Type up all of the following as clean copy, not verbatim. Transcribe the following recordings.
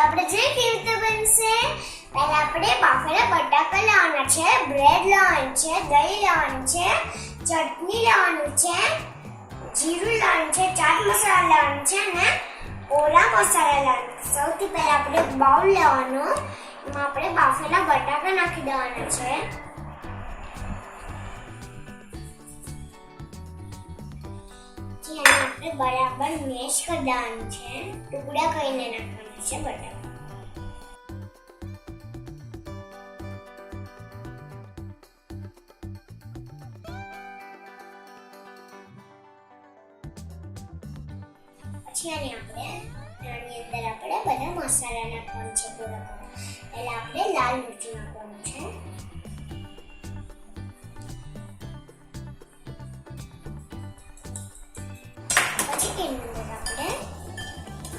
આપણે જોઈએ કેવી રીતે બનશે. પહેલા આપણે બાફેલા બટાકા લેવાના છે, બ્રેડ લેવાનું છે, દહીં લેવાનું છે, ચટણી લેવાનું છે, જીરું લેવાનું છે, ચાટ મસાલા લેવાનું છે અને ઓલા મસાલા લેવાનું. સૌથી પહેલા આપણે બાઉલ લેવાનો, એમાં આપણે બાફેલા બટાકા નાખી દેવાના છે. આપણે બરાબર મેશ કરી દેવાનું છે, ટુકડા કરીને નાખવાના છે બટાકા. પછી આની અંદર આપણે બધા મસાલા નાખવાનું છે પૂરા. પહેલા આપણે લાલ મરચું નાખવાનું છે, પછી એની અંદર આપણે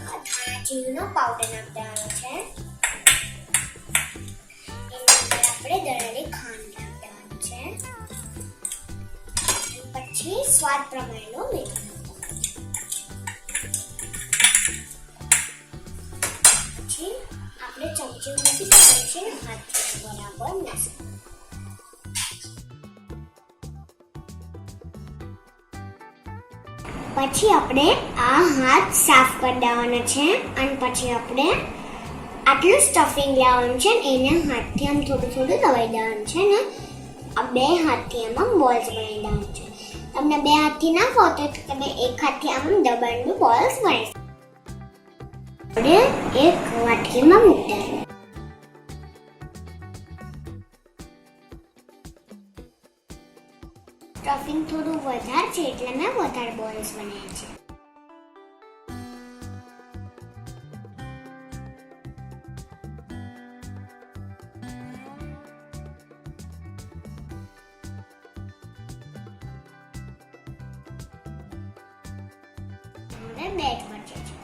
ધાણા જીરુંનો પાવડર નાખી દેવાનો છે. એની અંદર આપણે દળેલી ખાંડ નાખી દેવાનું છે, પછી સ્વાદ પ્રમાણેનો મીઠું. આપણે ચમચી મૂકી દેવાનું છે, હાથથી બરાબર મિક્સ. પછી આપણે આ હાથ સાફ કરી દેવાના છે અને પછી આપણે આટલું સ્ટફિંગ લેવાનું છે, એને હાથથી આમ થોડું થોડું દબાઈ દેવાનું છે ને આ બે હાથથી આમાં બોલ્સ બનાવી દેવાનું છે. તમને બે હાથથી ના ફાવતો તો તમે એક હાથથી આમ દબાઈને બોલ્સ બનાવી શકો. આપણે એક વાટકીમાં મૂકી દેવાનું. સ્ટફિંગ થોડું વધારે છે એટલે મેં વધારે બોલ્સ બનાવ્યા છે. હવે બેટ બચે છે.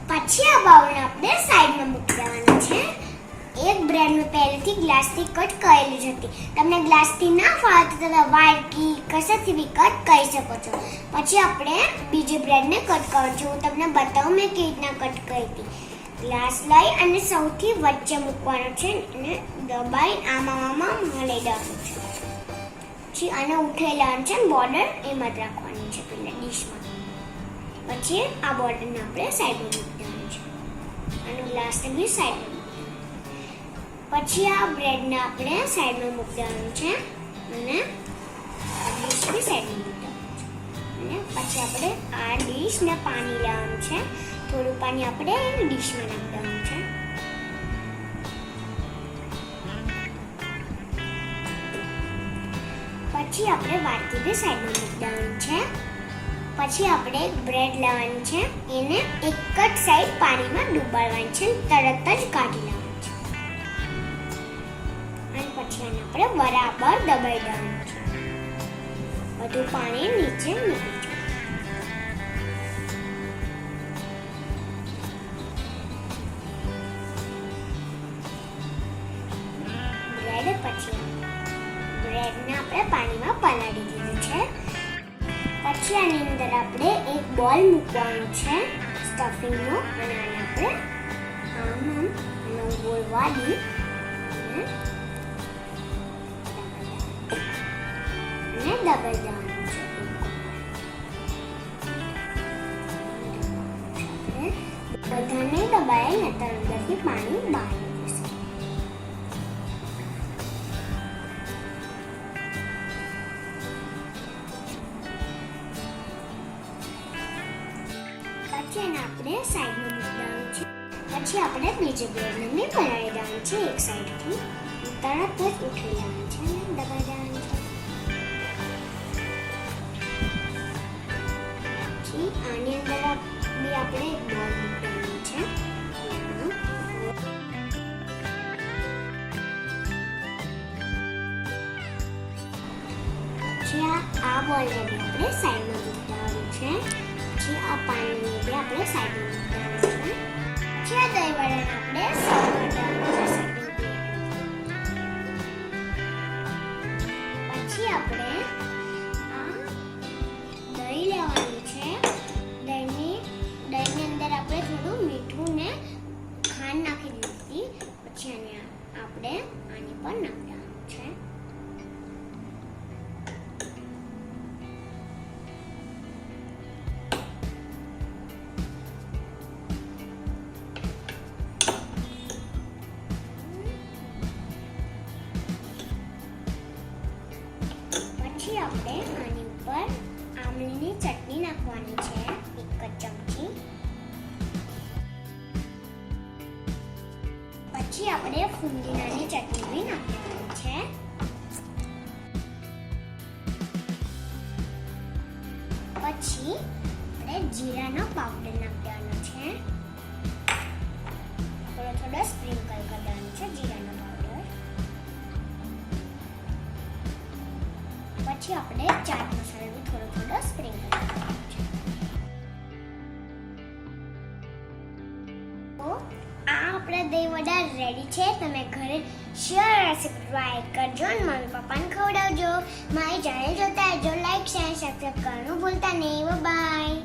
પછી આ બાઉલને આપણે સાઈડમાં મૂકી દેવાના છે. એક બ્રેડ મેં પહેલેથી ગ્લાસથી કટ કરેલી જ હતી. તમને ગ્લાસથી ના ફાવે તો તમે વાડકી કશાથી બી કટ કરી શકો છો. પછી આપણે બીજી બ્રેડને કટ કરવાનું છે. હું તમને બતાવું મેં કેવી રીતના કટ કરી હતી. ગ્લાસ લઈ અને સૌથી વચ્ચે મૂકવાનો છે અને દબાઈ આમાં હલાઈ દેવાનું છે. પછી આને ઉઠાઈ લેવાનું છે, બોર્ડર એમાં જ રાખવાની છે પેલા ડીશમાં. પછી આ બોર્ડરને આપણે સાઈડમાં મૂકી દેવાનું છે અને ગ્લાસને બી સાઈડમાં. પછી આ બ્રેડને આપણે સાઈડમાં મૂકી દેવાનું છે અને ડીશ બી સાઈડમાં મૂકી દેવાનું છે. અને પછી આપણે આ ડીશને પાણી લેવાનું છે. થોડું પાણી આપણે ડીશમાં નાખી દેવાનું છે. પછી આપણે વાટકી બી સાઈડમાં મૂકી દેવાનું છે. પછી આપણે એક બ્રેડ લેવાની છે, એને એક જ સાઈડ પાણીમાં ડૂબાડવાની છે, તરત જ કાઢી લેવાની છે. અને પછી આને આપણે બરાબર દબાઈ દેવાનું છે, બધું પાણી નીચે નીકળી જાય. બ્રેડને આપણે પાણીમાં પલાળી દીધું છે. પછી આની અંદર આપણે એક બોલ મૂકવાનો છે સ્ટફિંગનો અને આને આપણે આમ ગોળ વાળી અને દબાઈ દેવાનું છે. બધાને દબાય ને તો અંદરથી પાણી બહાર નીકળશે. એને આપણે સાઈડમાં મૂકી દેવાનું છે. પછી આપણે બીજી બ્રેડને બી બનાવી દેવાનું છે એક સાઈડથી. તરત જ ઉઠી લેવાનું છે અને દબાઈ દેવાનું છે. પછી આની અંદર બી આપણે એક બોલ મૂકવાનું છે. પછી આ બોલને બી આપણે સાઈડમાં મૂકી દેવાનું છે. પછી આ પાણીને બી આપણે સાઈડમાં મૂકી દેવાનું છે. પછી આ દહીં વડાને આપણે સર્વ કરી દેવાનું છે. આપણે આ દહીં લેવાનું છે. દહીંની અંદર આપણે થોડું મીઠું ને ખાંડ નાખી દીધી. પછી આને આપણે આની પર નાખવાનું છે. પછી આપણે આની ઉપર આમલીની ચટણી નાખવાની છે, 1 ચમચી. પછી આપણે ફુદીનાની ચટણી બી નાખવાની છે. પછી આપણે જીરાનો પાવડર નાખવાનો છે. થોડો સ્પ્રિંકલ કરવાનો છે જીરાનો પાવડર. પછી આપણે ચાટ મસાલો થોડો સ્પ્રિંકલ કરવાનો છે. તો આ આપણા દહીં વડા રેડી છે. તમે ઘરે શ્યોર રેસીપી ટ્રાય કરજો અને મમ્મી પપ્પાને ખવડાવજો. મારી ચેનલ જોતા રહેજો. લાઈક શેર સબસ્ક્રાઈબ કરવાનું ભૂલતા નહીં. બાય.